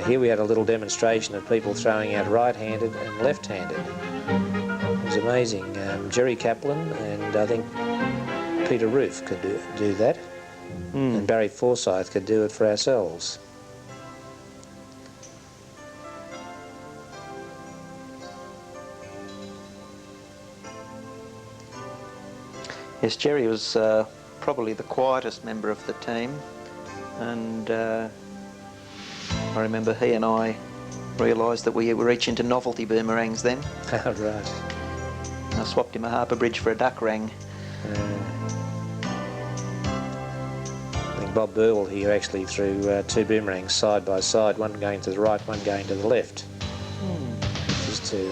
Here we had a little demonstration of people throwing out right-handed and left-handed. It was amazing. Jerry Kaplan and I think Peter Roof could do that, and Barry Forsyth could do it for ourselves. Yes, Jerry was probably the quietest member of the team, and I remember he and I realised that we were each into novelty boomerangs then. Oh, right. I swapped him a Harbour Bridge for a duck rang. I think Bob Burwell here actually threw two boomerangs side by side, one going to the right, one going to the left, just to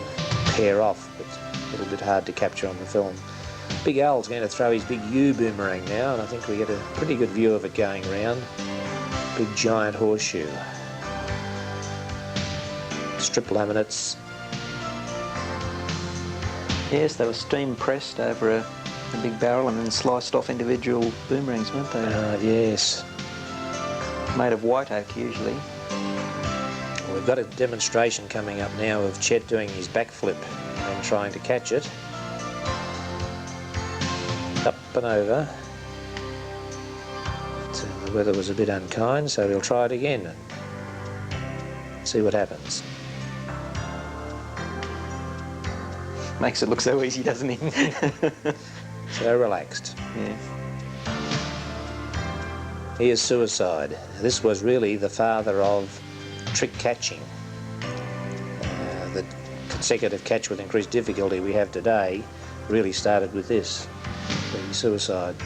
pair off, but a little bit hard to capture on the film. Big Al's going to throw his big U boomerang now, and I think we get a pretty good view of it going round. Big giant horseshoe. Strip laminates. Yes, they were steam pressed over a big barrel and then sliced off individual boomerangs, weren't they? Yes. Made of white oak usually. We've got a demonstration coming up now of Chet doing his backflip and trying to catch it. Up and over. So the weather was a bit unkind, so we'll try it again and see what happens. Makes it look so easy, doesn't he? So relaxed. Yeah. Here's Suicide. This was really the father of trick catching. The consecutive catch with increased difficulty we have today really started with this, the Suicide.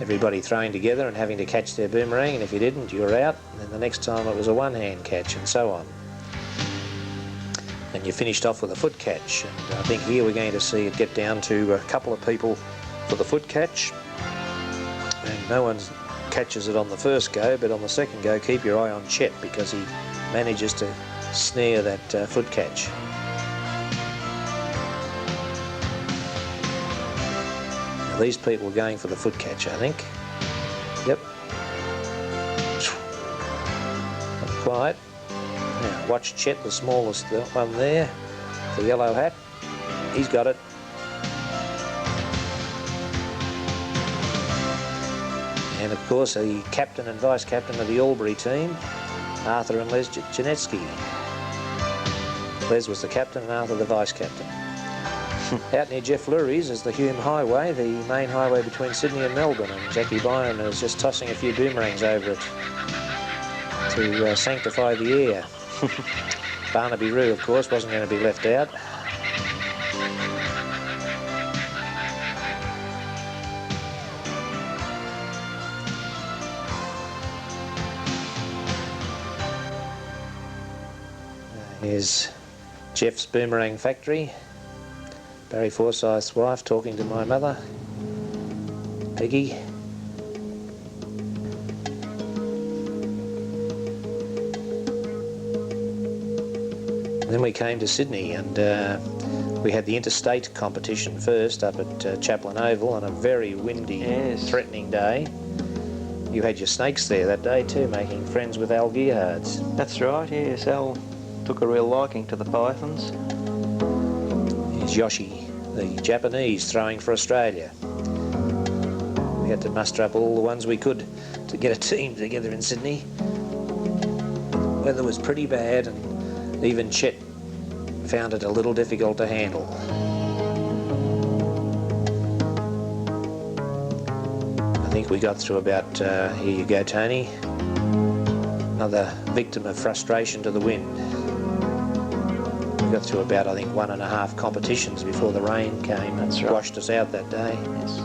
Everybody throwing together and having to catch their boomerang, and if you didn't, you were out, and then the next time it was a one-hand catch, and so on. And you finished off with a foot catch, and I think here we're going to see it get down to a couple of people for the foot catch, and no one catches it on the first go, but on the second go keep your eye on Chet, because he manages to snare that foot catch. Now, these people are going for the foot catch, I think. Yep. Not quite. Now watch Chet, the smallest one there, the yellow hat. He's got it. And of course the captain and vice captain of the Albury team, Arthur and Les Janetzki. Les was the captain and Arthur the vice captain. Out near Jeff Lurie's is the Hume Highway, the main highway between Sydney and Melbourne, and Jackie Byron is just tossing a few boomerangs over it to sanctify the air. Barnaby Roo, of course, wasn't going to be left out. Here's Jeff's boomerang factory. Barry Forsyth's wife talking to my mother, Peggy. Then we came to Sydney, and we had the interstate competition first up at Chaplin Oval on a very windy, threatening day. You had your snakes there that day too, making friends with Al Gearhards. That's right, yes. Al took a real liking to the pythons. Here's Yoshi, the Japanese, throwing for Australia. We had to muster up all the ones we could to get a team together in Sydney. The weather was pretty bad, and even Chet found it a little difficult to handle. I think we got through about, here you go, Tony, another victim of frustration to the wind. We got through about, I think, 1.5 competitions before the rain came and washed us out that day. Yes.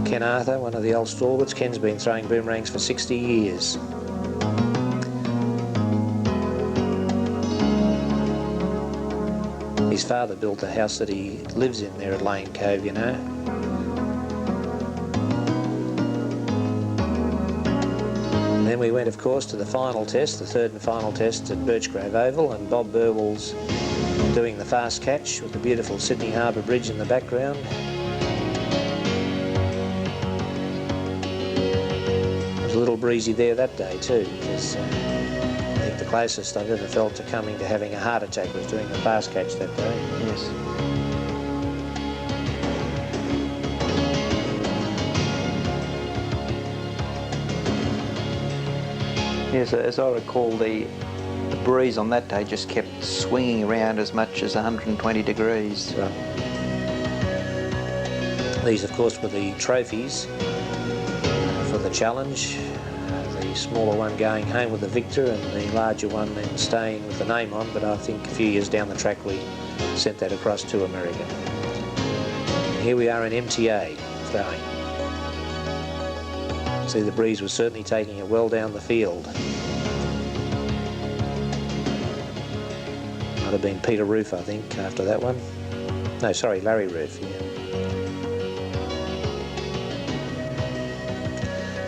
Ken Arthur, one of the old stalwarts. Ken's been throwing boomerangs for 60 years. His father built the house that he lives in there at Lane Cove, you know. And then we went, of course, to the final test, the third and final test at Birchgrove Oval, and Bob Burwell's doing the fast catch with the beautiful Sydney Harbour Bridge in the background. It was a little breezy there that day too, because I think the closest I've ever felt to coming to having a heart attack was doing a pass catch that day. Yes. Yes, as I recall, the breeze on that day just kept swinging around as much as 120 degrees. Right. These, of course, were the trophies for the challenge. The smaller one going home with the victor and the larger one then staying with the name on, but I think a few years down the track we sent that across to America. Here we are in MTA throwing. See, the breeze was certainly taking it well down the field. Might have been Peter Roof, I think, after that one. No, sorry, Larry Roof, yeah.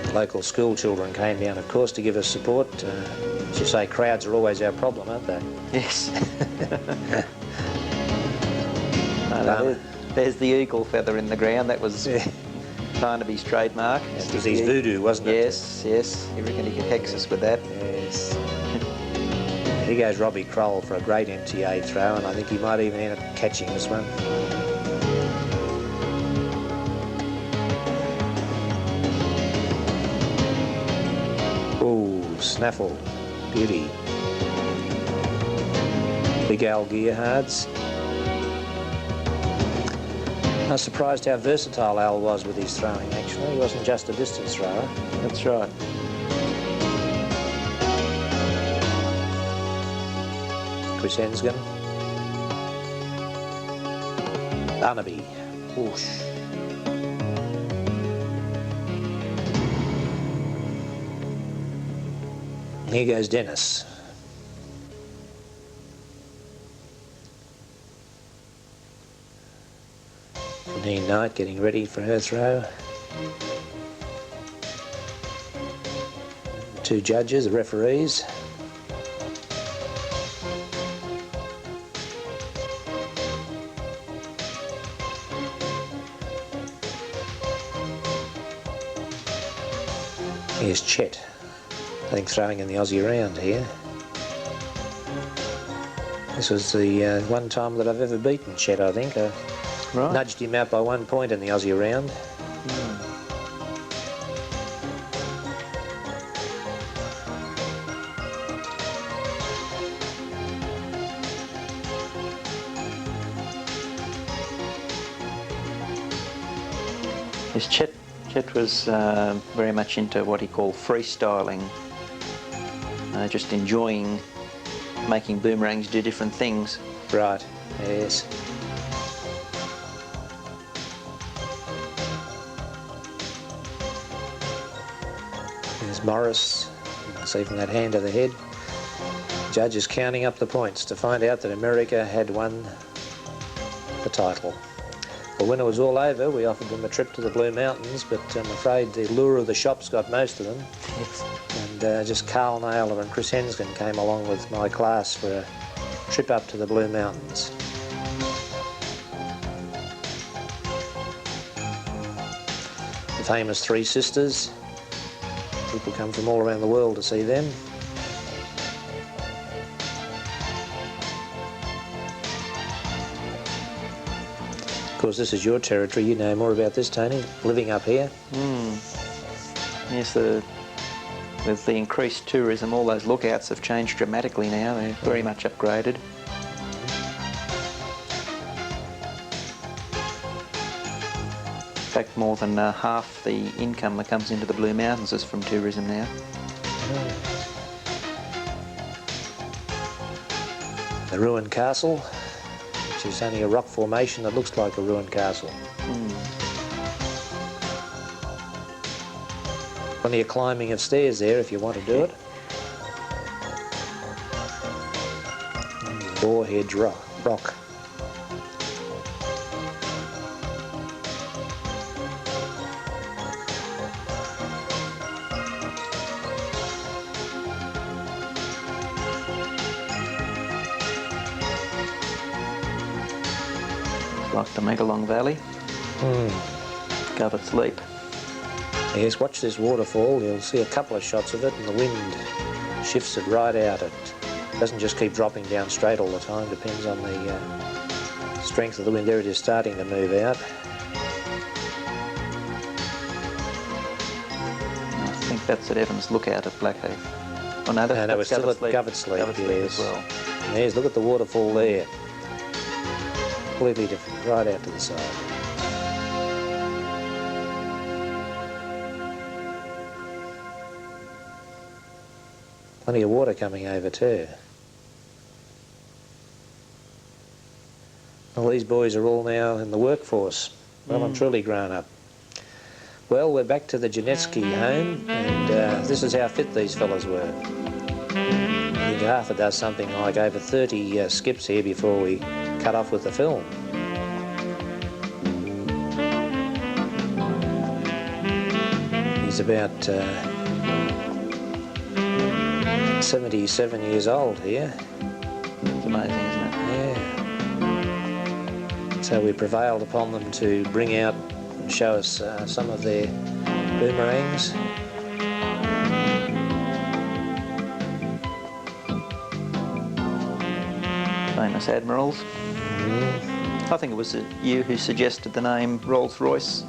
The local school children came down, of course, to give us support. As you say, crowds are always our problem, aren't they? Yes. There's the eagle feather in the ground. That was Barnaby's trademark. It was his voodoo, wasn't it? Yes, yes. You reckon he could hex us with that? Yes. Here goes Robbie Kroll for a great MTA throw, and I think he might even end up catching this one. Ooh, snaffle. Beauty. Big Al Gearhards. I was surprised how versatile Al was with his throwing, actually. He wasn't just a distance thrower. That's right. Chris Hensgen. Barnaby. Whoosh. Here goes Dennis. Janine Knight getting ready for her throw. Two judges, the referees. Here's Chet, I think, throwing in the Aussie round here. This was the one time that I've ever beaten Chet, I think. Right. Nudged him out by 1 point in the Aussie round. Yes, Chet was very much into what he called freestyling, just enjoying making boomerangs do different things. Right, yes. There's Morris, you can see from that hand to the head. Judge is counting up the points to find out that America had won the title. Well, when it was all over, we offered them a trip to the Blue Mountains, but I'm afraid the lure of the shops got most of them. Yes. And just Carl Naylor and Chris Hensgen came along with my class for a trip up to the Blue Mountains. The famous Three Sisters. People come from all around the world to see them. Of course, this is your territory. You know more about this, Tony, living up here. Yes, with the increased tourism, all those lookouts have changed dramatically now. They're very much upgraded. In fact, more than half the income that comes into the Blue Mountains is from tourism now. The ruined castle, which is only a rock formation that looks like a ruined castle. Plenty of climbing of stairs there if you want to do it. Boarhead rock. Like the Megalong Valley. Govert's Leap. Yes, watch this waterfall. You'll see a couple of shots of it and the wind shifts it right out at Doesn't just keep dropping down straight all the time, depends on the strength of the wind. There it is starting to move out. I think that's at Evans Lookout at Blackheath. Oh no, that's, No, we're still at Govern's Govern's Leap yes. as well. There's, look at the waterfall there. Completely different, right out to the side. Plenty of water coming over too. Well, these boys are all now in the workforce. Well and truly grown up. Well, we're back to the Janetzki home, and this is how fit these fellas were. I think Arthur does something like over 30 skips here before we cut off with the film. He's about 77 years old here. It's amazing, isn't it? Yeah. So we prevailed upon them to bring out and show us some of their boomerangs. Famous admirals. I think it was you who suggested the name Rolls-Royce.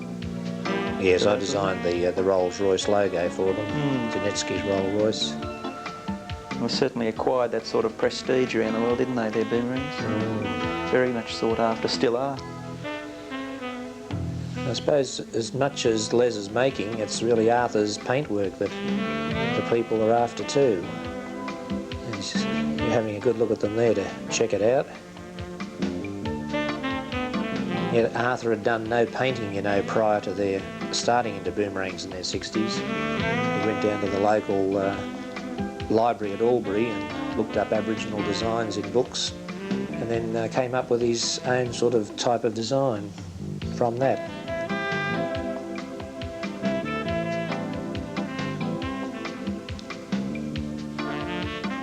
Yes, I designed the Rolls-Royce logo for them, Janetzki's Rolls-Royce. Well, certainly acquired that sort of prestige around the world, didn't they, their boomerangs? Very much sought after, still are. I suppose as much as Les is making, it's really Arthur's paintwork that the people are after too. And you're having a good look at them there to check it out. Yet Arthur had done no painting, you know, prior to their starting into boomerangs in their 60s. He went down to the local library at Albury and looked up Aboriginal designs in books, and then came up with his own sort of type of design from that.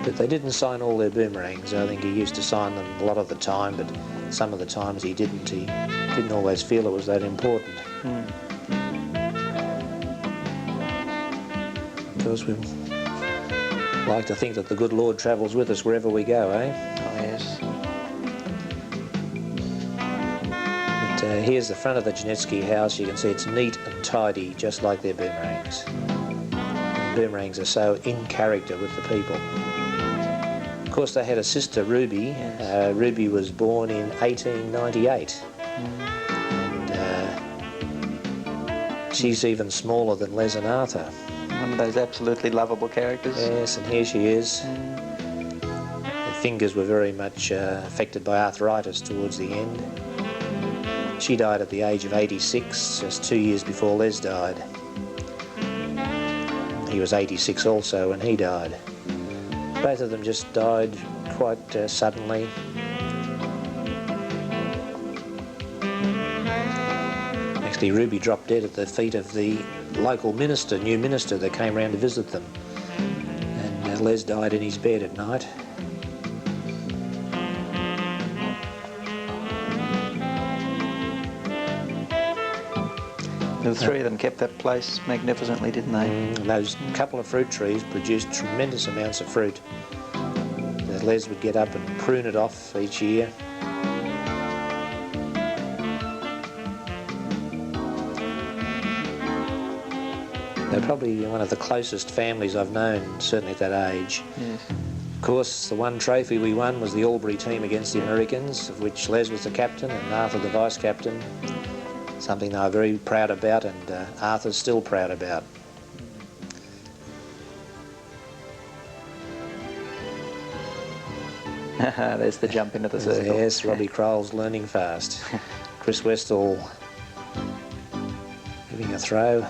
But they didn't sign all their boomerangs. I think he used to sign them a lot of the time, but some of the times he didn't. He didn't always feel it was that important. Because we like to think that the good Lord travels with us wherever we go, eh? Oh, yes. But here's the front of the Janetzki house. You can see it's neat and tidy, just like their boomerangs. And boomerangs are so in character with the people. Of course, they had a sister, Ruby. Yes. Ruby was born in 1898. And she's even smaller than Les and Arthur. One of those absolutely lovable characters. Yes, and here she is. Her fingers were very much affected by arthritis towards the end. She died at the age of 86, just 2 years before Les died. He was 86 also when he died. Both of them just died quite suddenly. Actually, Ruby dropped dead at the feet of the local minister, new minister that came round to visit them. And Les died in his bed at night. The three of them kept that place magnificently, didn't they? Those couple of fruit trees produced tremendous amounts of fruit. Les would get up and prune it off each year. They're probably one of the closest families I've known, certainly at that age. Yes. Of course, the one trophy we won was the Albury team against the Americans, of which Les was the captain and Arthur the vice-captain. Something they were very proud about, and Arthur's still proud about. There's the jump into the circle. Yes, Robbie Kroll's learning fast. Chris Westall giving a throw.